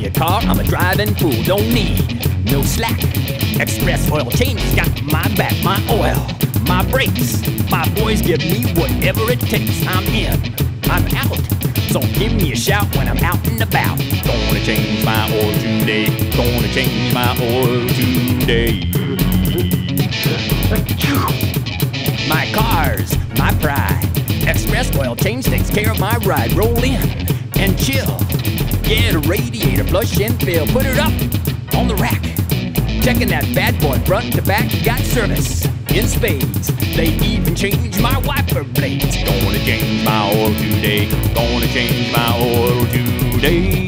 your car, I'm a driving fool, don't need no slack. Express Oil Change got my back, my oil, my brakes. My boys give me whatever it takes. I'm in, I'm out, so give me a shout when I'm out and about. Gonna change my oil today, gonna change my oil today. My car's my pride. Express Oil Change takes care of my ride. Roll in and chill. Get a radiator, flush and fill. Put it up on the rack. Checking that bad boy front to back. Got service in spades. They even changed my wiper blades. Gonna change my oil today. Gonna change my oil today.